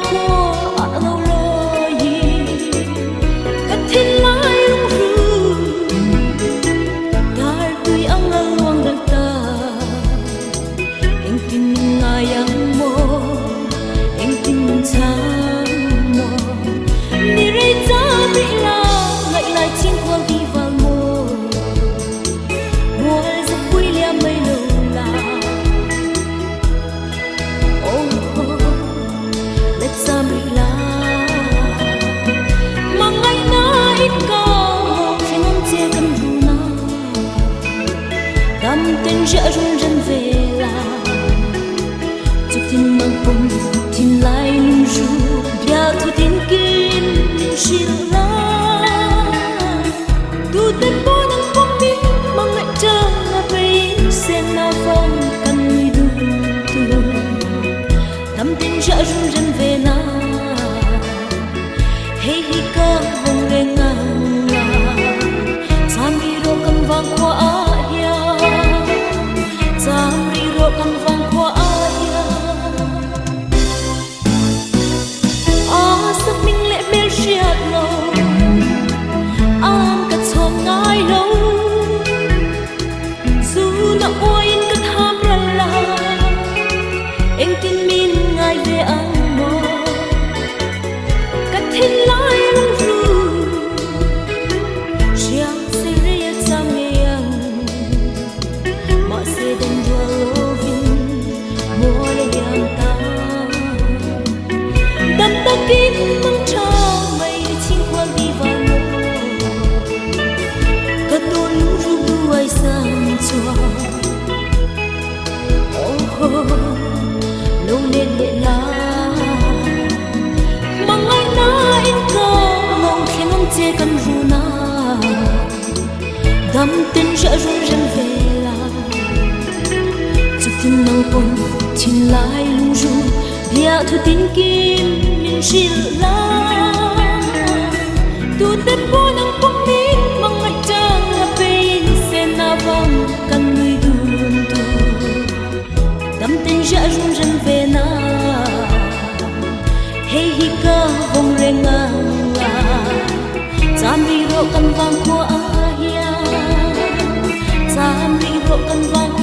vang qua lâu lôi cất thiên lai lung ru dar tui ang luang dal ta eng tin ngayang mo eng tin sang mo ni rei ta bi la lại lại chim quang đi vào mùa mùa giấc vui lia mây lâu la let's samrila mangai na ít cao khi ngóng chia cầm runa đam tên rẽ run rần về là chụp tin mang bông tin lại nung ru bia thu tin kim shila tu tên bố nang bông mi mangai chờ là vein sen na phong kan người du tu đam tên rẽ run rần về na hey hi ca hong le ngang la sam ri ro kan vang kwa ya sam ri ro kan vang kwa ya a sak minh lệ mel shiat lo am ka chom ngai lo zu na oin ka tham ra la eng tin min ngai ve ang mo kat hin lai lung ru siang se re ya sam nge yang ma se den ro vin mo le yang ta đam ta kín mong cho mây chim quang đi vào mùa cất tôn ru bu ai sang chua lâu lên lệ la mang ai na in ca mong khi ngóng che căn ru na đam tên rẽ run rần về la chụp tin mang bông tin lại lung ru bia thu tin kim min shil la tu tên bố nang bông mi mang ai trang là vein sen na vang kan người đun tu đam tên rẽ run rần về na hey hi ca hong re ngang la sam ri ro kan vang kwa ya sam ri ro kan vang